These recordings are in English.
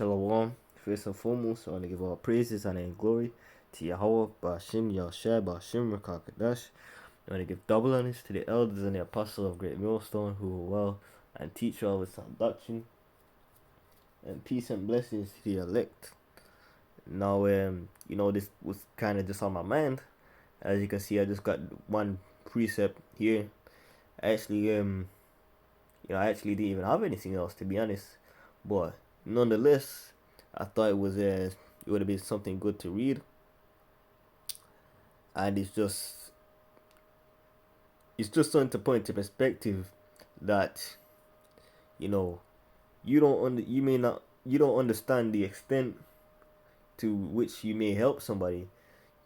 Shalom. First and foremost, I want to give all praises and glory to Yahweh, Bashim, Yahushua, Bashim, Rakakadash. I want to give double honors to the elders and the apostles of Great Millstone who were well and teach all with sound doctrine. And peace and blessings to the elect. Now, this was kind of just on my mind. As you can see, I just got one precept here. I actually, I actually didn't even have anything else, to be honest. But nonetheless, I thought it would have been something good to read, and it's just something to put into perspective that you don't understand the extent to which you may help somebody,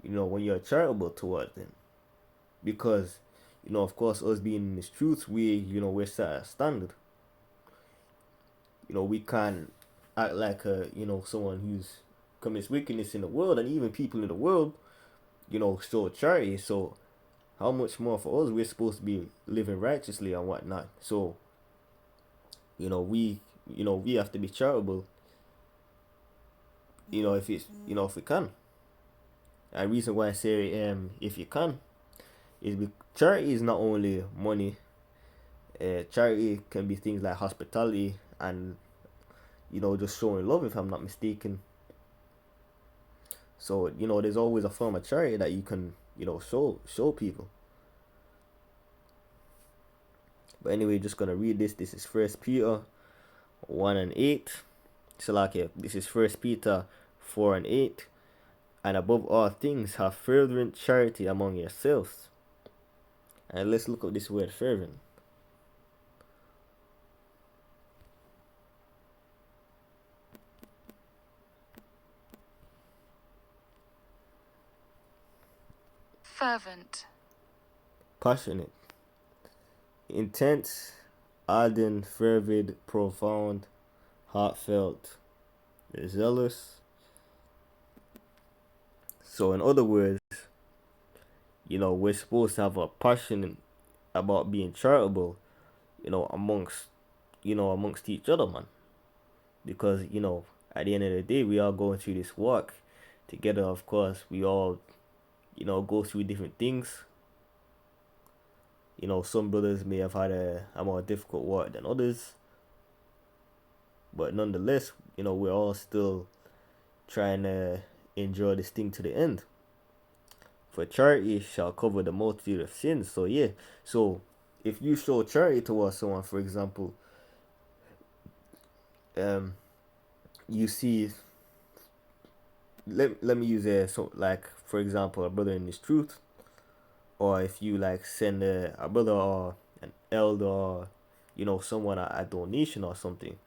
when you're charitable towards them, because of course, us being in this truth, we're set a standard. We can't act like someone who's commits wickedness in the world, and even people in the world, show charity. So how much more for us? We're supposed to be living righteously and whatnot. So we have to be charitable. If we can. And the reason why I say if you can is because charity is not only money. Charity can be things like hospitality and just showing love, if I'm not mistaken. So there's always a form of charity that you can show people. But anyway, just gonna read this. This is 1 Peter 1:8. Salakia. This is 1 Peter 4:8. And above all things, have fervent charity among yourselves. And let's look up this word fervent. Fervent. Passionate. Intense, ardent, fervid, profound, heartfelt, zealous. So in other words, we're supposed to have a passion about being charitable, amongst each other, man. Because, at the end of the day, we all going through this walk together. Of course, we all, go through different things. Some brothers may have had a more difficult walk than others. But nonetheless, we're all still trying to enjoy this thing to the end. For charity shall cover the multitude of sins. So yeah. So if you show charity towards someone, for example, you see, let me use for example, a brother in this truth, or if you send a brother or an elder or someone a donation or something,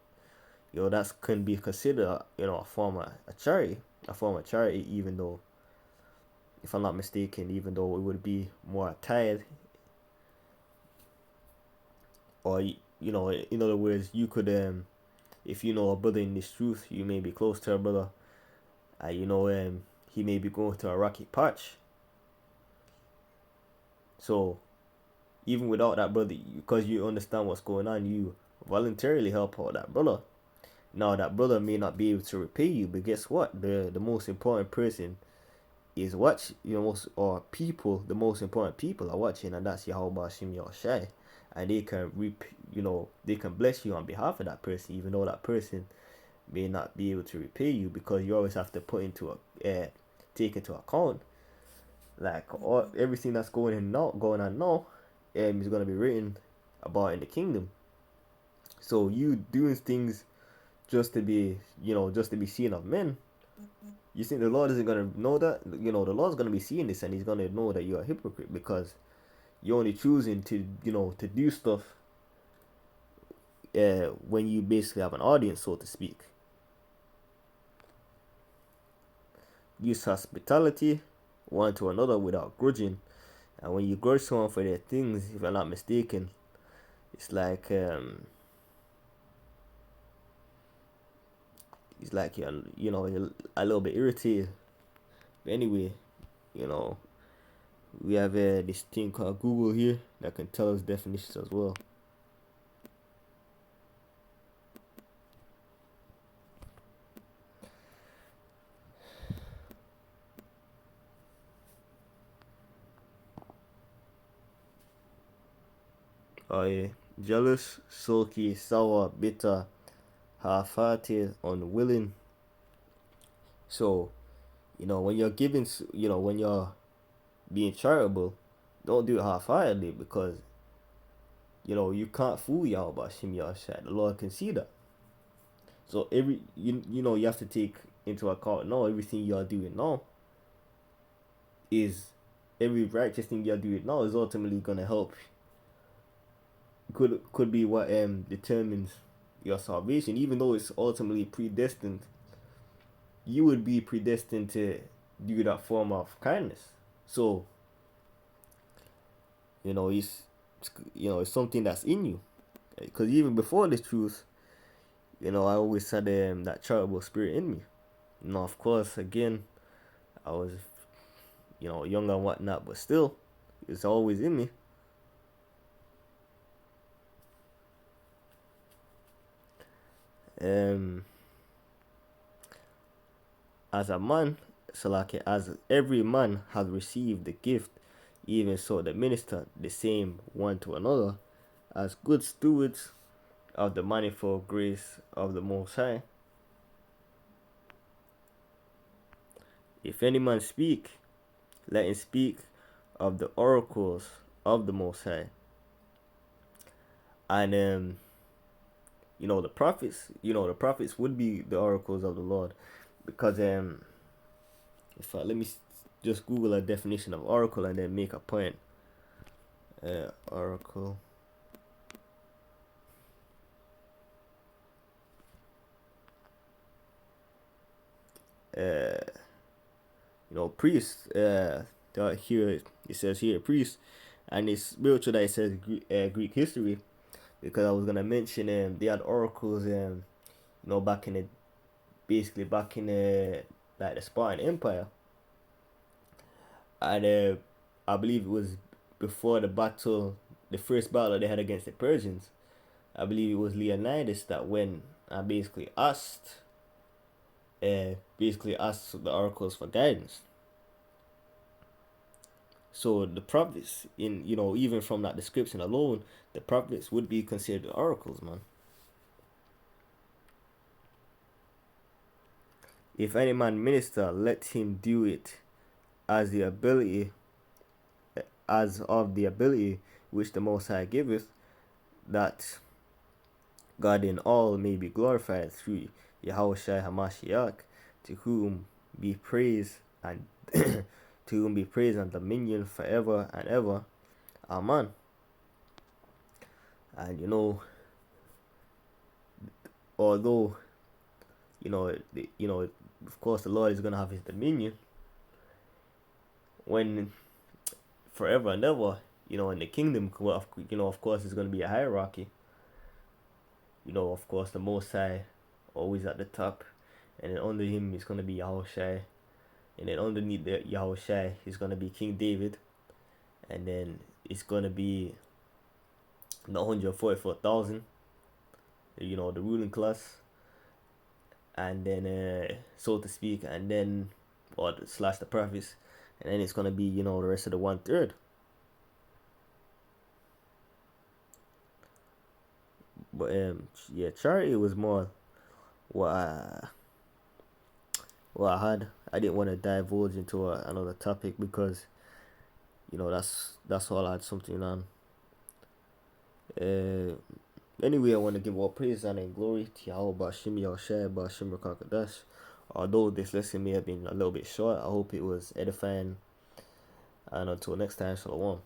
that can be considered a form of charity, even though, if I'm not mistaken, even though it would be more tied, or in other words, you could if you know a brother in this truth, you may be close to a brother, he may be going through a rocky patch. So even without that brother, because you understand what's going on, you voluntarily help out that brother. Now that brother may not be able to repay you, but guess what? The most important person is watch. The most important people are watching, and that's Yahweh Bashim Yahushua, and they can they can bless you on behalf of that person, even though that person may not be able to repay you, because you always have to take into account everything that's going on now, is going to be written about in the kingdom. So you doing things just to be seen of men, you think the Lord isn't going to know that? The Lord's going to be seeing this, and he's going to know that you're a hypocrite, because you're only choosing to to do stuff when you basically have an audience, so to speak. Use hospitality one to another without grudging. And when you grudge someone for their things, if I'm not mistaken, it's like you're a little bit irritated. But anyway, we have this thing called Google here that can tell us definitions as well. Yeah. Jealous, sulky, sour, bitter, half-hearted, unwilling. So, when you're giving, when you're being charitable, don't do it half-heartedly, because you can't fool Yahweh Shim Yahshai. The Lord can see that. So you have to take into account now everything you're doing now is every righteous thing you're doing now is ultimately gonna help. Could be what determines your salvation, even though it's ultimately predestined. You would be predestined to do that form of kindness. So it's something that's in you. Because even before this truth, I always had that charitable spirit in me. Of course, again, I was young and whatnot, but still, it's always in me. Um, as a man, so like as every man has received the gift, even so the minister the same one to another, as good stewards of the manifold grace of the Most High. If any man speak, let him speak of the oracles of the Most High. And the prophets would be the oracles of the Lord, because let me just Google a definition of oracle and then make a point. Oracle. Priest. Here it says here priest, and it's spiritual that it says Greek history, because I was gonna mention they had oracles back in the like the Spartan Empire, and I believe it was before the first battle they had against the Persians. I believe it was Leonidas that went and basically asked the oracles for guidance. So the prophets, even from that description alone, the prophets would be considered oracles, man. If any man minister, let him do it as of the ability which the Most High giveth, that God in all may be glorified through Yahushua Hamashiach, to whom be praise and to whom be praise and dominion forever and ever. Amen. And although of course the Lord is gonna have His dominion when forever and ever. In the kingdom, of course, there's gonna be a hierarchy. Of course, the Most High always at the top, and then under him is gonna be Yahushai, and then underneath the Yahushai is gonna be King David, and then it's gonna be the 144,000, the ruling class, and then so to speak, and then or slash the prophets, and then it's gonna be the rest of the 1/3. But charity was more what I had. I didn't want to divulge into another topic, because that's all I had something on. Anyway, I want to give all praise and glory to Yahweh Bashim Yahushua Bashim Rakakadash. Although this lesson may have been a little bit short, I hope it was edifying. And until next time, Shalom.